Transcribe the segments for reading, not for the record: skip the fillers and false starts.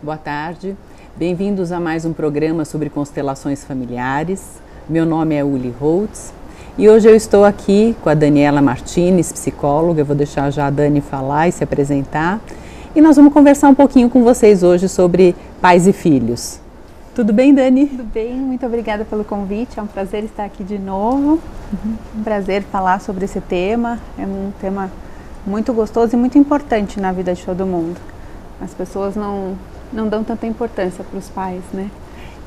boa tarde. Bem-vindos a mais um programa sobre constelações familiares. Meu nome é Uli Holtz e hoje eu estou aqui com a Daniela Martins, psicóloga. Eu vou deixar já a Dani falar e se apresentar. E nós vamos conversar um pouquinho com vocês hoje sobre pais e filhos. Tudo bem, Dani? Tudo bem, muito obrigada pelo convite. É um prazer estar aqui de novo. Um prazer falar sobre esse tema. É um tema muito gostoso e muito importante na vida de todo mundo. As pessoas não dão tanta importância para os pais, né?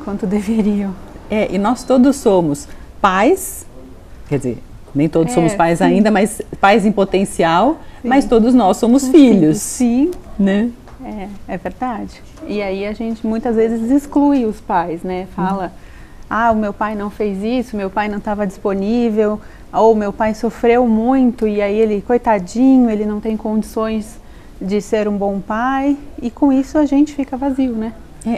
Quanto deveriam. E nós todos somos pais, quer dizer, nem todos somos pais sim. ainda, mas pais em potencial, Sim. mas todos nós somos filhos. Sim, Né? é verdade. E aí a gente muitas vezes exclui os pais, né? Fala, o meu pai não fez isso, meu pai não estava disponível, ou meu pai sofreu muito e aí ele, coitadinho, ele não tem condições de ser um bom pai, e com isso a gente fica vazio, né?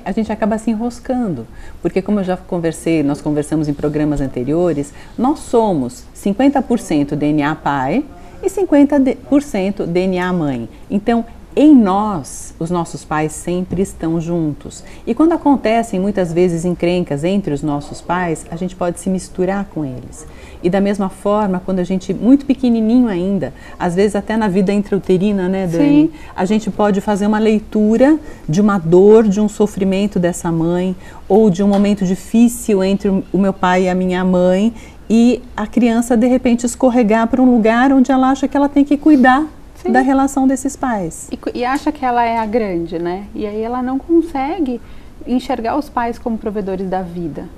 A gente acaba se enroscando, porque como eu já conversei, nós conversamos em programas anteriores, nós somos 50% DNA pai e 50% DNA mãe. Então, em nós, os nossos pais sempre estão juntos. E quando acontecem muitas vezes encrencas entre os nossos pais, a gente pode se misturar com eles. E da mesma forma, quando a gente, muito pequenininho ainda, às vezes até na vida intrauterina, né, Dani? Sim. A gente pode fazer uma leitura de uma dor, de um sofrimento dessa mãe, ou de um momento difícil entre o meu pai e a minha mãe, e a criança de repente escorregar para um lugar onde ela acha que ela tem que cuidar. Sim. Da relação desses pais. E acha que ela é a grande, né? E aí ela não consegue enxergar os pais como provedores da vida.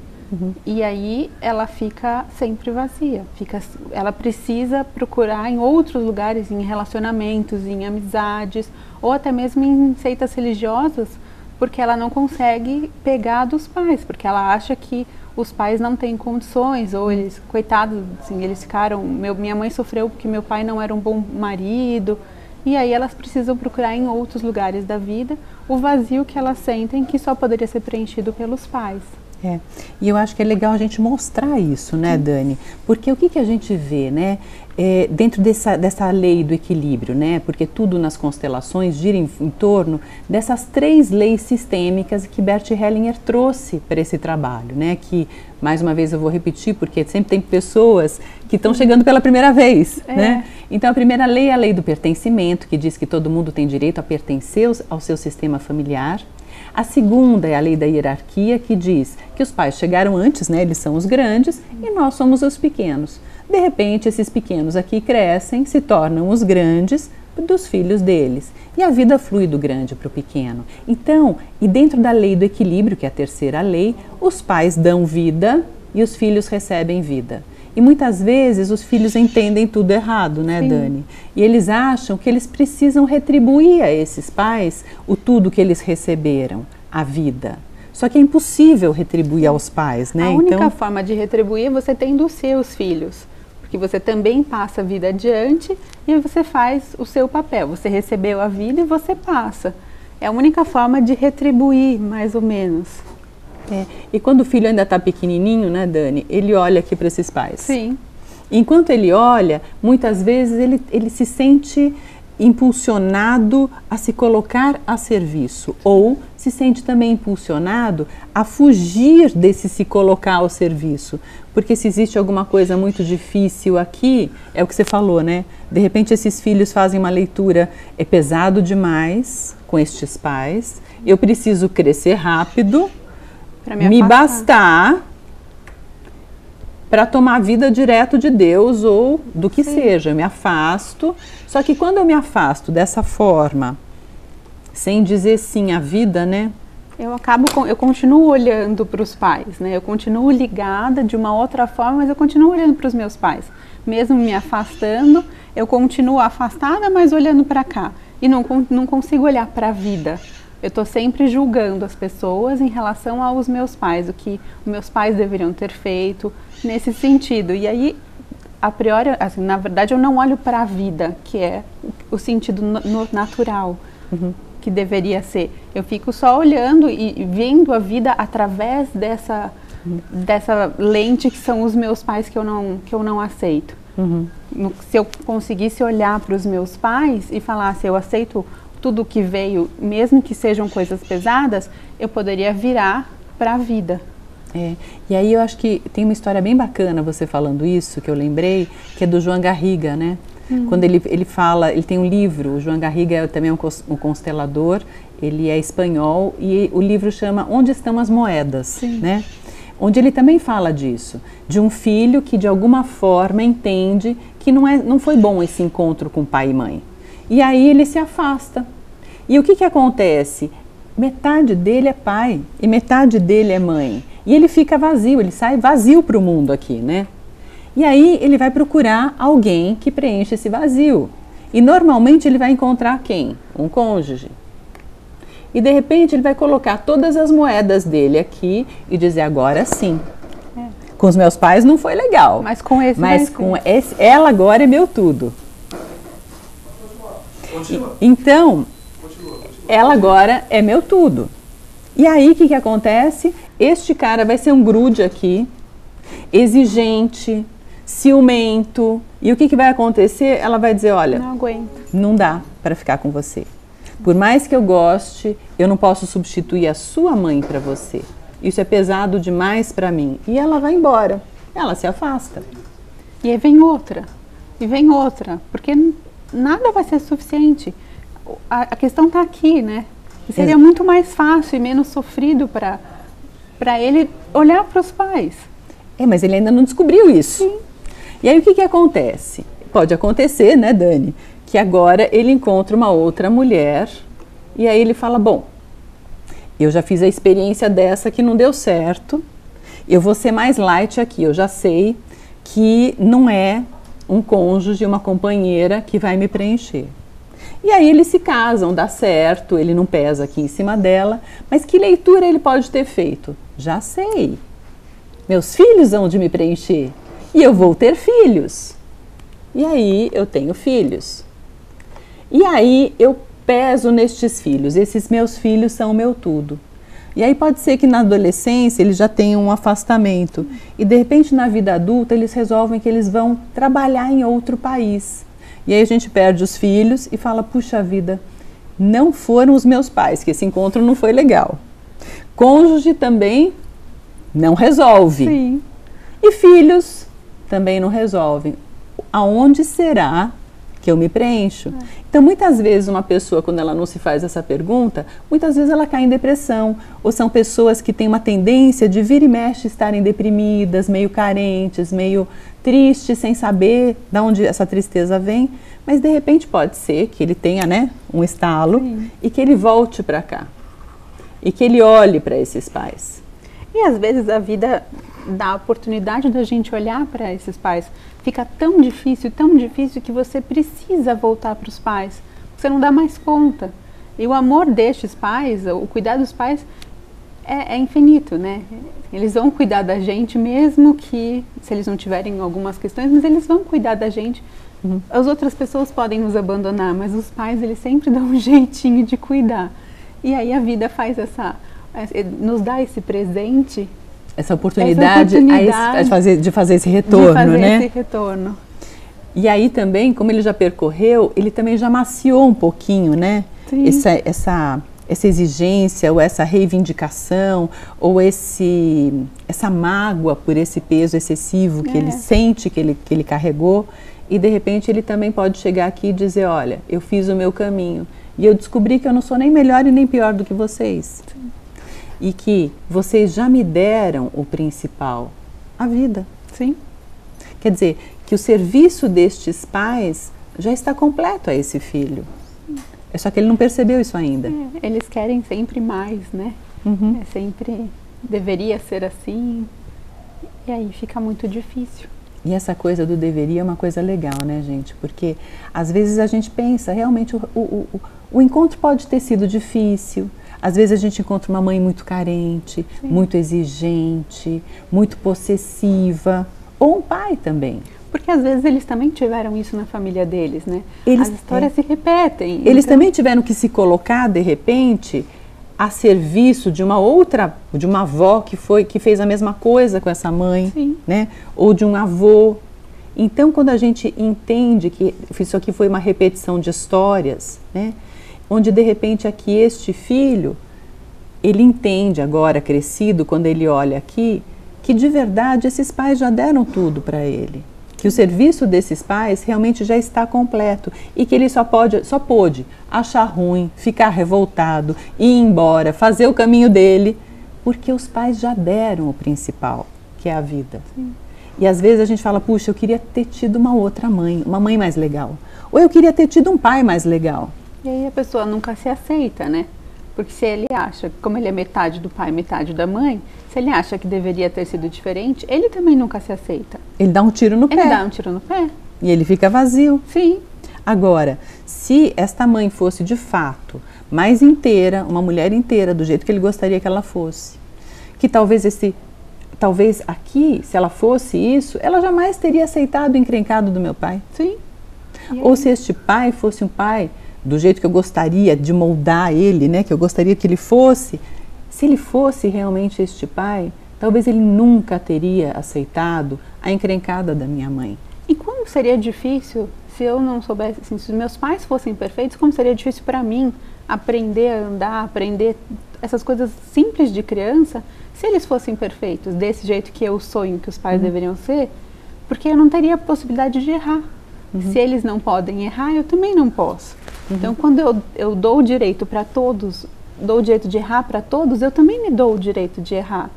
E aí ela fica sempre vazia. Ela precisa procurar em outros lugares, em relacionamentos, em amizades, ou até mesmo em seitas religiosas, porque ela não consegue pegar dos pais, porque ela acha que os pais não têm condições, ou eles, coitados, assim, eles ficaram, minha mãe sofreu porque meu pai não era um bom marido, e aí elas precisam procurar em outros lugares da vida o vazio que elas sentem, que só poderia ser preenchido pelos pais. E eu acho que é legal a gente mostrar isso, né, Dani? Porque o que a gente vê, né, dentro dessa lei do equilíbrio, né? Porque tudo nas constelações gira em torno dessas 3 leis sistêmicas que Bert Hellinger trouxe para esse trabalho, né? Que, mais uma vez, eu vou repetir, porque sempre tem pessoas que estão chegando pela primeira vez, né? Então, a primeira lei é a lei do pertencimento, que diz que todo mundo tem direito a pertencer ao seu sistema familiar. A segunda é a lei da hierarquia, que diz que os pais chegaram antes, né? Eles são os grandes e nós somos os pequenos. De repente, esses pequenos aqui crescem, se tornam os grandes dos filhos deles. E a vida flui do grande para o pequeno. Então, e dentro da lei do equilíbrio, que é a terceira lei, os pais dão vida e os filhos recebem vida. E muitas vezes os filhos entendem tudo errado, né, Sim. Dani? E eles acham que eles precisam retribuir a esses pais o tudo que eles receberam, a vida. Só que é impossível retribuir aos pais, né? A única forma de retribuir é você tendo os seus filhos. Porque você também passa a vida adiante e você faz o seu papel. Você recebeu a vida e você passa. É a única forma de retribuir, mais ou menos. E quando o filho ainda está pequenininho, né, Dani, ele olha aqui para esses pais. Sim. Enquanto ele olha, muitas vezes ele se sente impulsionado a se colocar a serviço, ou se sente também impulsionado a fugir desse se colocar ao serviço, porque se existe alguma coisa muito difícil aqui, é o que você falou, né? De repente esses filhos fazem uma leitura, é pesado demais com estes pais, eu preciso crescer rápido, me bastar para tomar a vida direto de Deus ou do que seja, eu me afasto. Só que quando eu me afasto dessa forma, sem dizer sim à vida, né? Eu continuo olhando para os pais, né? Eu continuo ligada de uma outra forma, mas eu continuo olhando para os meus pais. Mesmo me afastando, eu continuo afastada, mas olhando para cá. E não consigo olhar para a vida. Eu estou sempre julgando as pessoas em relação aos meus pais, o que os meus pais deveriam ter feito nesse sentido. E aí, a priori, assim, na verdade, eu não olho para a vida, que é o sentido natural que deveria ser. Eu fico só olhando e vendo a vida através dessa lente que são os meus pais que eu não aceito. Se eu conseguisse olhar para os meus pais e falasse, eu aceito tudo que veio, mesmo que sejam coisas pesadas, eu poderia virar para a vida. E aí eu acho que tem uma história bem bacana você falando isso, que eu lembrei, que é do João Garriga, né? Quando ele fala, ele tem um livro, o João Garriga é também um constelador, ele é espanhol e o livro chama Onde Estão as Moedas, né? Onde ele também fala disso, de um filho que de alguma forma entende que não foi bom esse encontro com pai e mãe. E aí ele se afasta. E o que acontece? Metade dele é pai e metade dele é mãe. E ele fica vazio, ele sai vazio para o mundo aqui, né? E aí ele vai procurar alguém que preencha esse vazio. E normalmente ele vai encontrar quem? Um cônjuge. E de repente ele vai colocar todas as moedas dele aqui e dizer, agora sim. Com os meus pais não foi legal. Mas com esse ela agora é meu tudo. Então, ela agora é meu tudo. E aí o que acontece? Este cara vai ser um grude aqui, exigente, ciumento. E o que vai acontecer? Ela vai dizer, olha, não aguento. Não dá para ficar com você. Por mais que eu goste, eu não posso substituir a sua mãe para você. Isso é pesado demais para mim. E ela vai embora. Ela se afasta. E aí vem outra. E vem outra. Porque nada vai ser suficiente. A questão está aqui, né? E seria muito mais fácil e menos sofrido para ele olhar para os pais. Mas ele ainda não descobriu isso. Sim. E aí o que acontece? Pode acontecer, né, Dani? Que agora ele encontra uma outra mulher e aí ele fala, bom, eu já fiz a experiência dessa que não deu certo, eu vou ser mais light aqui, eu já sei que não é um cônjuge, uma companheira que vai me preencher. E aí eles se casam, dá certo, ele não pesa aqui em cima dela, mas que leitura ele pode ter feito? Já sei, meus filhos vão de me preencher e eu vou ter filhos. E aí eu tenho filhos. E aí eu peso nestes filhos, esses meus filhos são o meu tudo. E aí pode ser que na adolescência eles já tenham um afastamento e de repente na vida adulta eles resolvem que eles vão trabalhar em outro país. E aí a gente perde os filhos e fala, puxa vida, não foram os meus pais, que esse encontro não foi legal. Cônjuge também não resolve. Sim. E filhos também não resolvem. Aonde será que eu me preencho? Então, muitas vezes uma pessoa, quando ela não se faz essa pergunta, muitas vezes ela cai em depressão. Ou são pessoas que têm uma tendência de vira e mexe estarem deprimidas, meio carentes, meio tristes, sem saber de onde essa tristeza vem. Mas, de repente, pode ser que ele tenha, né, um estalo e que ele volte para cá. E que ele olhe para esses pais. E, às vezes, a vida dá a oportunidade da gente olhar para esses pais. Fica tão difícil que você precisa voltar para os pais. Você não dá mais conta. E o amor destes pais, o cuidar dos pais é infinito, né? Eles vão cuidar da gente mesmo que, se eles não tiverem algumas questões, mas eles vão cuidar da gente. As outras pessoas podem nos abandonar, mas os pais, eles sempre dão um jeitinho de cuidar. E aí a vida faz nos dá esse presente. Essa oportunidade de fazer esse retorno, né? Esse retorno. E aí também, como ele já percorreu, ele também já maciou um pouquinho, né? Sim. Essa exigência, ou essa reivindicação, ou essa mágoa por esse peso excessivo que ele sente que ele carregou. E de repente ele também pode chegar aqui e dizer, olha, eu fiz o meu caminho. E eu descobri que eu não sou nem melhor e nem pior do que vocês. Sim. E que vocês já me deram o principal, a vida. Sim. Quer dizer, que o serviço destes pais já está completo a esse filho. É só que ele não percebeu isso ainda. Eles querem sempre mais, né? Sempre deveria ser assim. E aí fica muito difícil. E essa coisa do deveria é uma coisa legal, né, gente? Porque às vezes a gente pensa, realmente o encontro pode ter sido difícil. Às vezes a gente encontra uma mãe muito carente, muito exigente, muito possessiva, ou um pai também. Porque às vezes eles também tiveram isso na família deles, né? As histórias se repetem. Eles também tiveram que se colocar, de repente, a serviço de uma avó que fez a mesma coisa com essa mãe, né? Ou de um avô. Então, quando a gente entende que isso aqui foi uma repetição de histórias, né? onde de repente aqui este filho, ele entende agora, crescido, quando ele olha aqui, que de verdade esses pais já deram tudo para ele. Que o serviço desses pais realmente já está completo e que ele só pôde achar ruim, ficar revoltado, ir embora, fazer o caminho dele, porque os pais já deram o principal, que é a vida. Sim. E às vezes a gente fala, puxa, eu queria ter tido uma outra mãe, uma mãe mais legal. Ou eu queria ter tido um pai mais legal. E aí a pessoa nunca se aceita, né? Porque se ele acha, como ele é metade do pai, metade da mãe, se ele acha que deveria ter sido diferente, ele também nunca se aceita. Ele dá um tiro no pé. Ele dá um tiro no pé. E ele fica vazio. Sim. Agora, se esta mãe fosse de fato mais inteira, uma mulher inteira, do jeito que ele gostaria que ela fosse, que talvez aqui, se ela fosse isso, ela jamais teria aceitado o encrencado do meu pai. Sim. Ou se este pai fosse um pai do jeito que eu gostaria de moldar ele, né, que eu gostaria que ele fosse, se ele fosse realmente este pai, talvez ele nunca teria aceitado a encrencada da minha mãe. E como seria difícil se eu não soubesse, assim, se os meus pais fossem perfeitos, como seria difícil para mim aprender a andar, aprender essas coisas simples de criança, se eles fossem perfeitos, desse jeito que eu sonho que os pais deveriam ser, porque eu não teria a possibilidade de errar. Se eles não podem errar, eu também não posso. Então, quando eu dou o direito para todos, dou o direito de errar para todos, eu também me dou o direito de errar.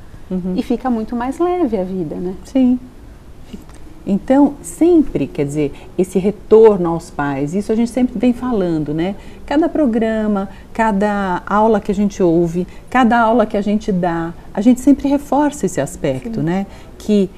E fica muito mais leve a vida, né? Sim. Então, sempre, quer dizer, esse retorno aos pais, isso a gente sempre vem falando, né? Cada programa, cada aula que a gente ouve, cada aula que a gente dá, a gente sempre reforça esse aspecto, né? Que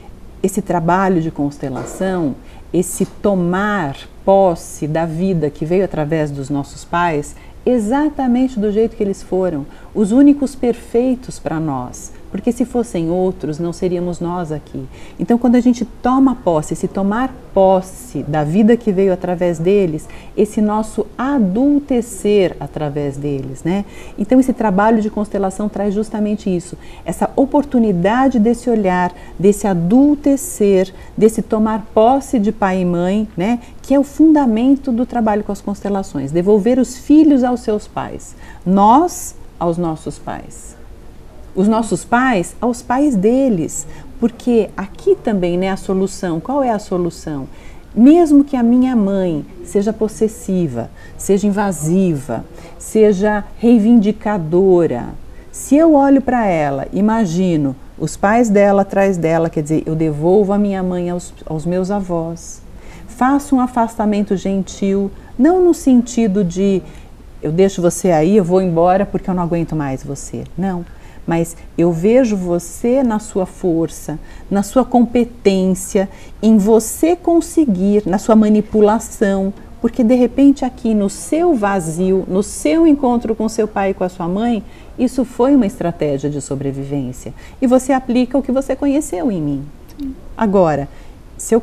esse trabalho de constelação, esse tomar posse da vida que veio através dos nossos pais, exatamente do jeito que eles foram, os únicos perfeitos para nós, porque se fossem outros, não seríamos nós aqui. Então, quando a gente toma posse, esse tomar posse da vida que veio através deles, esse nosso adultecer através deles, né? Então, esse trabalho de constelação traz justamente isso, essa oportunidade desse olhar, desse adultecer, desse tomar posse de pai e mãe, né? Que é o fundamento do trabalho com as constelações, devolver os filhos aos seus pais, nós aos nossos pais. Os nossos pais aos pais deles, porque aqui também, né, a solução, qual é a solução? Mesmo que a minha mãe seja possessiva, seja invasiva, seja reivindicadora, se eu olho para ela, imagino os pais dela atrás dela, quer dizer, eu devolvo a minha mãe aos meus avós, faço um afastamento gentil, não no sentido de eu deixo você aí, eu vou embora porque eu não aguento mais você, não. Mas eu vejo você na sua força, na sua competência, em você conseguir, na sua manipulação, porque de repente aqui no seu vazio, no seu encontro com seu pai e com a sua mãe, isso foi uma estratégia de sobrevivência. E você aplica o que você conheceu em mim. Agora, se eu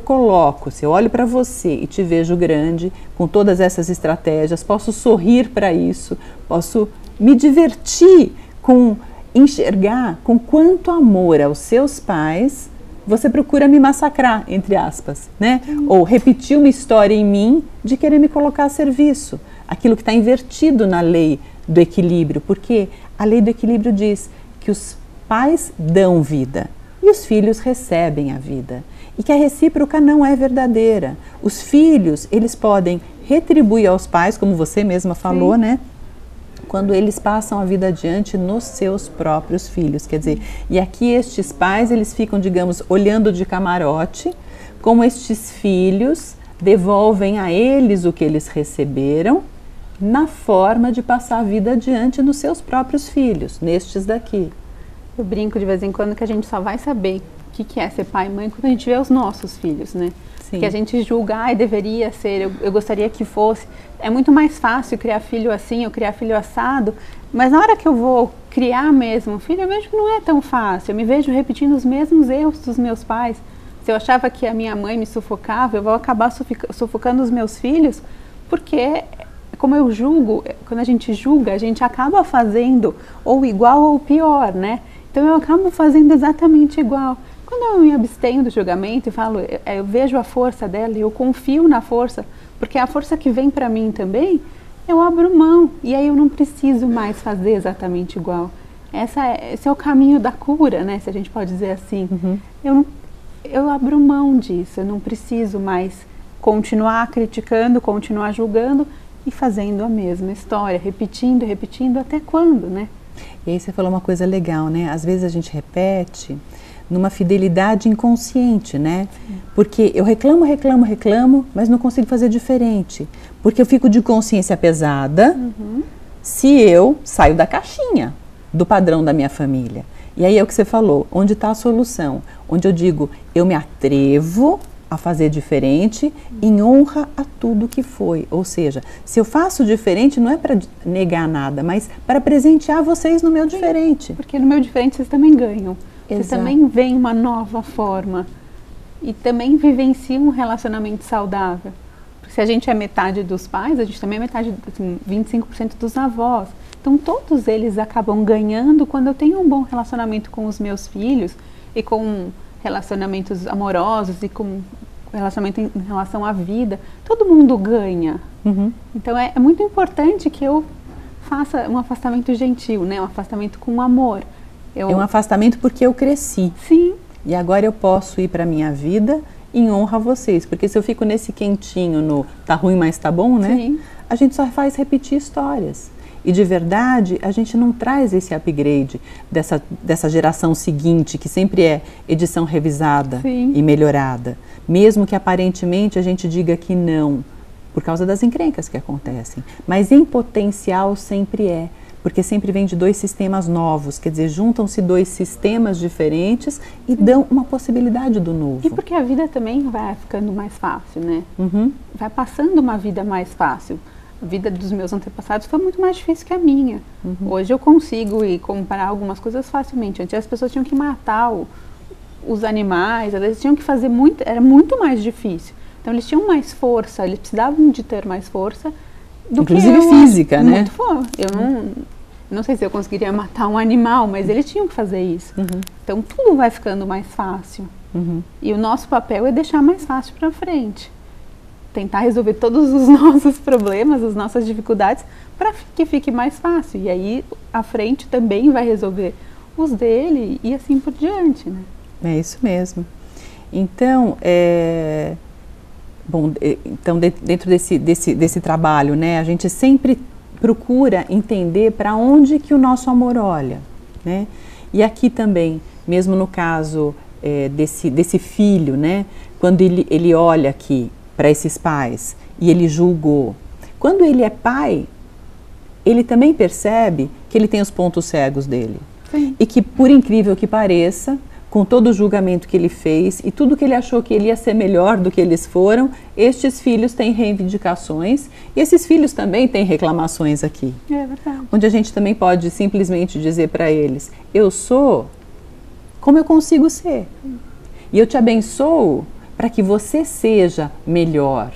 olho para você e te vejo grande, com todas essas estratégias, posso sorrir para isso, posso me divertir com enxergar com quanto amor aos seus pais você procura me massacrar, entre aspas, né? Ou repetir uma história em mim de querer me colocar a serviço. Aquilo que está invertido na lei do equilíbrio, porque a lei do equilíbrio diz que os pais dão vida e os filhos recebem a vida. E que a recíproca não é verdadeira. Os filhos, eles podem retribuir aos pais, como você mesma falou, né? Quando eles passam a vida adiante nos seus próprios filhos, quer dizer, e aqui estes pais, eles ficam, digamos, olhando de camarote, como estes filhos devolvem a eles o que eles receberam, na forma de passar a vida adiante nos seus próprios filhos, nestes daqui. Eu brinco de vez em quando que a gente só vai saber o que é ser pai e mãe quando a gente vê os nossos filhos, né? Sim. Que a gente julga, deveria ser, eu gostaria que fosse. É muito mais fácil criar filho assim, ou criar filho assado, mas na hora que eu vou criar mesmo um filho, eu vejo que não é tão fácil. Eu me vejo repetindo os mesmos erros dos meus pais. Se eu achava que a minha mãe me sufocava, eu vou acabar sufocando os meus filhos, porque, como eu julgo, quando a gente julga, a gente acaba fazendo ou igual ou pior, né? Então eu acabo fazendo exatamente igual. Quando eu me abstenho do julgamento e falo, eu vejo a força dela e eu confio na força, porque é a força que vem para mim também, eu abro mão e aí eu não preciso mais fazer exatamente igual. Esse é o caminho da cura, né? Se a gente pode dizer assim. Eu abro mão disso, eu não preciso mais continuar criticando, continuar julgando e fazendo a mesma história, repetindo, repetindo, até quando, né? E aí você falou uma coisa legal, né? Às vezes a gente repete numa fidelidade inconsciente, né? Porque eu reclamo, mas não consigo fazer diferente. Porque eu fico de consciência pesada se eu saio da caixinha, do padrão da minha família. E aí é o que você falou, onde está a solução? Onde eu digo, eu me atrevo a fazer diferente em honra a tudo que foi. Ou seja, se eu faço diferente não é para negar nada, mas para presentear vocês no meu diferente. Porque no meu diferente vocês também ganham. Vocês Exato. também veem uma nova forma e também vivenciam um relacionamento saudável. Porque se a gente é metade dos pais, a gente também é metade, assim, 25% dos avós. Então todos eles acabam ganhando quando eu tenho um bom relacionamento com os meus filhos e com relacionamentos amorosos e com relacionamento em relação à vida. Todo mundo ganha. Então é muito importante que eu faça um afastamento gentil, né? Um afastamento com amor. É um afastamento porque eu cresci. Sim. E agora eu posso ir para a minha vida em honra a vocês. Porque se eu fico nesse quentinho no tá ruim, mas tá bom, né? Sim. A gente só faz repetir histórias. E de verdade, a gente não traz esse upgrade dessa geração seguinte, que sempre é edição revisada e melhorada. Mesmo que aparentemente a gente diga que não, por causa das encrencas que acontecem. Mas em potencial sempre é. Porque sempre vem de dois sistemas novos, quer dizer, juntam-se dois sistemas diferentes e dão uma possibilidade do novo. E porque a vida também vai ficando mais fácil, né? Vai passando uma vida mais fácil. A vida dos meus antepassados foi muito mais difícil que a minha. Hoje eu consigo ir comparar algumas coisas facilmente. Antes as pessoas tinham que matar os animais, às vezes tinham que fazer muito, era muito mais difícil. Então eles tinham mais força, eles precisavam de ter mais força. Inclusive física, né? Muito forte. Eu não sei se eu conseguiria matar um animal, mas eles tinham que fazer isso. Então tudo vai ficando mais fácil. E o nosso papel é deixar mais fácil para frente. Tentar resolver todos os nossos problemas, as nossas dificuldades, para que fique mais fácil. E aí a frente também vai resolver os dele e assim por diante, né? É isso mesmo. Então, dentro desse trabalho, né, a gente sempre procura entender para onde que o nosso amor olha, né? E aqui também, mesmo no caso desse filho, né, quando ele olha aqui para esses pais e ele julgou, quando ele é pai, ele também percebe que ele tem os pontos cegos dele. Sim. E que, por incrível que pareça, com todo o julgamento que ele fez e tudo que ele achou que ele ia ser melhor do que eles foram, estes filhos têm reivindicações e esses filhos também têm reclamações aqui. É verdade. Onde a gente também pode simplesmente dizer para eles, eu sou como eu consigo ser. E eu te abençoo para que você seja melhor.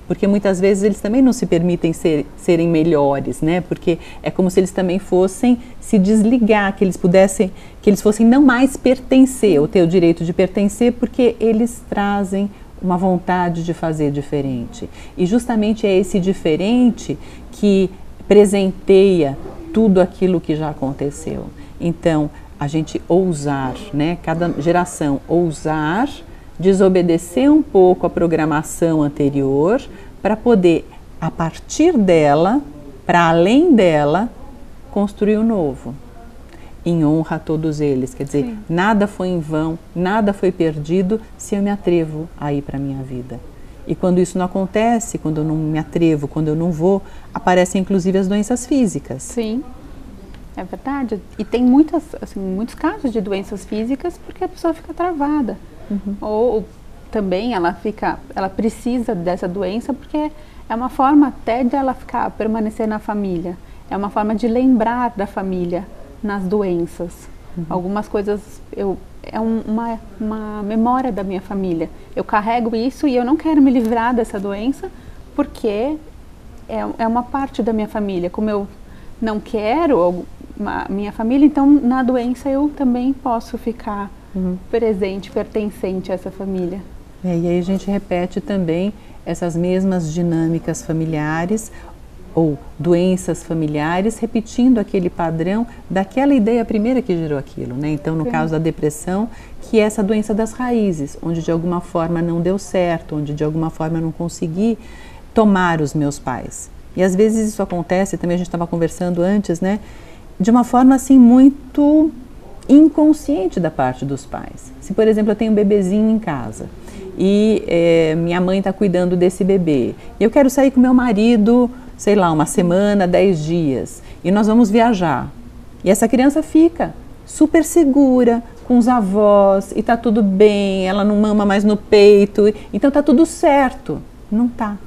Porque muitas vezes eles também não se permitem serem melhores, né? Porque é como se eles também fossem se desligar, que eles fossem não mais pertencer, ou ter o direito de pertencer, porque eles trazem uma vontade de fazer diferente. E justamente é esse diferente que presenteia tudo aquilo que já aconteceu. Então, a gente ousar, né? Cada geração ousar desobedecer um pouco a programação anterior para poder, a partir dela, para além dela, construir o novo. Em honra a todos eles. Quer dizer, nada foi em vão, nada foi perdido se eu me atrevo a ir para a minha vida. E quando isso não acontece, quando eu não me atrevo, quando eu não vou, aparecem inclusive as doenças físicas. Sim, é verdade. E tem muitos casos de doenças físicas porque a pessoa fica travada. Ou também ela precisa dessa doença porque é uma forma até de ela permanecer na família. É uma forma de lembrar da família nas doenças. Algumas coisas, é uma memória da minha família. Eu carrego isso e eu não quero me livrar dessa doença porque é uma parte da minha família. Como eu não quero minha família, então na doença eu também posso ficar presente, pertencente a essa família. E aí a gente repete também essas mesmas dinâmicas familiares ou doenças familiares, repetindo aquele padrão daquela ideia primeira que gerou aquilo, né? Então, no caso da depressão, que é essa doença das raízes, onde de alguma forma não deu certo, onde de alguma forma eu não consegui tomar os meus pais. E às vezes isso acontece, também a gente estava conversando antes, né? De uma forma assim muito inconsciente da parte dos pais. Se, por exemplo, eu tenho um bebezinho em casa e minha mãe está cuidando desse bebê, e eu quero sair com meu marido, sei lá, uma semana, 10 dias, e nós vamos viajar. E essa criança fica super segura com os avós, e tá tudo bem, ela não mama mais no peito, então tá tudo certo. Não tá.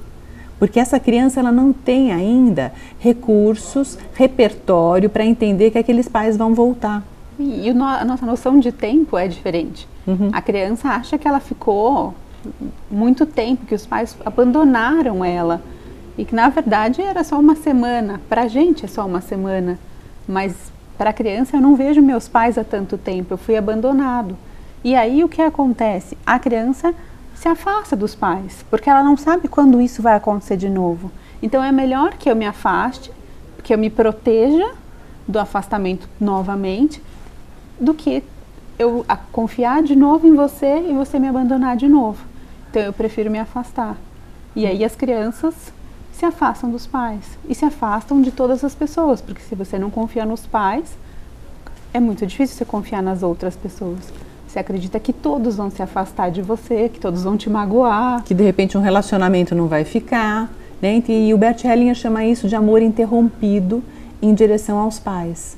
Porque essa criança, ela não tem ainda recursos, repertório para entender que aqueles pais vão voltar. E a nossa noção de tempo é diferente. A criança acha que ela ficou muito tempo, que os pais abandonaram ela. E que na verdade era só uma semana. Pra gente é só uma semana. Mas para a criança eu não vejo meus pais há tanto tempo, eu fui abandonado. E aí o que acontece? A criança se afasta dos pais, porque ela não sabe quando isso vai acontecer de novo. Então é melhor que eu me afaste, que eu me proteja do afastamento novamente, do que eu confiar de novo em você e você me abandonar de novo. Então eu prefiro me afastar. E aí as crianças se afastam dos pais e se afastam de todas as pessoas, porque se você não confia nos pais, é muito difícil você confiar nas outras pessoas. Você acredita que todos vão se afastar de você, que todos vão te magoar. Que de repente um relacionamento não vai ficar, né? E o Bert Hellinger chama isso de amor interrompido em direção aos pais.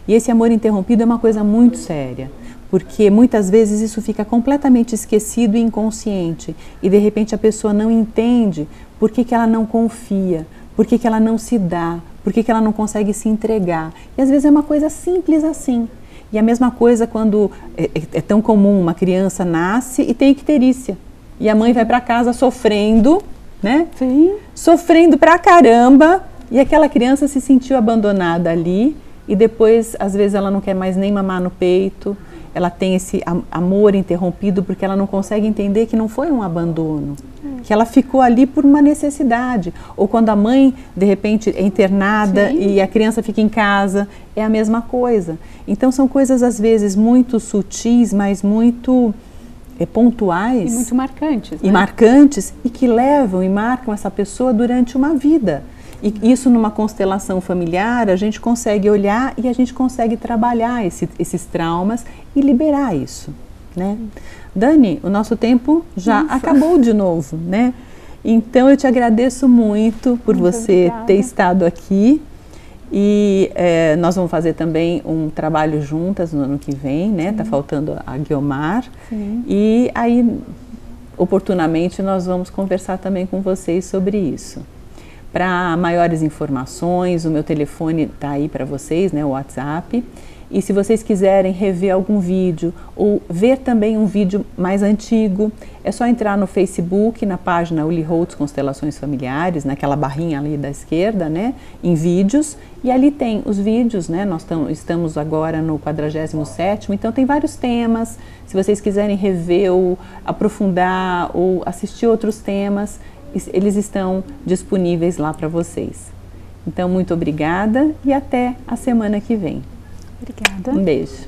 E esse amor interrompido é uma coisa muito séria, porque muitas vezes isso fica completamente esquecido e inconsciente, e de repente a pessoa não entende por que ela não confia, por que ela não se dá, por que ela não consegue se entregar. E às vezes é uma coisa simples assim. E a mesma coisa quando é tão comum, uma criança nasce e tem icterícia. E a mãe vai para casa sofrendo, né? Sim. Sofrendo pra caramba. E aquela criança se sentiu abandonada ali. E depois, às vezes, ela não quer mais nem mamar no peito. Ela tem esse amor interrompido porque ela não consegue entender que não foi um abandono. Que ela ficou ali por uma necessidade. Ou quando a mãe, de repente, é internada e a criança fica em casa, é a mesma coisa. Então são coisas, às vezes, muito sutis, mas muito pontuais. E muito marcantes. Né? E marcantes, e que levam e marcam essa pessoa durante uma vida. E isso numa constelação familiar, a gente consegue olhar e a gente consegue trabalhar esses traumas e liberar isso, né? Dani, o nosso tempo já acabou de novo, né? Então eu te agradeço muito por você ter estado aqui. E nós vamos fazer também um trabalho juntas no ano que vem, né? Tá faltando a Guiomar. Sim. E aí, oportunamente, nós vamos conversar também com vocês sobre isso. Para maiores informações, o meu telefone está aí para vocês, né, o WhatsApp. E se vocês quiserem rever algum vídeo ou ver também um vídeo mais antigo, é só entrar no Facebook, na página Uli Holtz Constelações Familiares, naquela barrinha ali da esquerda, né, em vídeos. E ali tem os vídeos, né, nós estamos agora no 47º, então tem vários temas. Se vocês quiserem rever ou aprofundar ou assistir outros temas, eles estão disponíveis lá para vocês. Então, muito obrigada e até a semana que vem. Obrigada. Um beijo.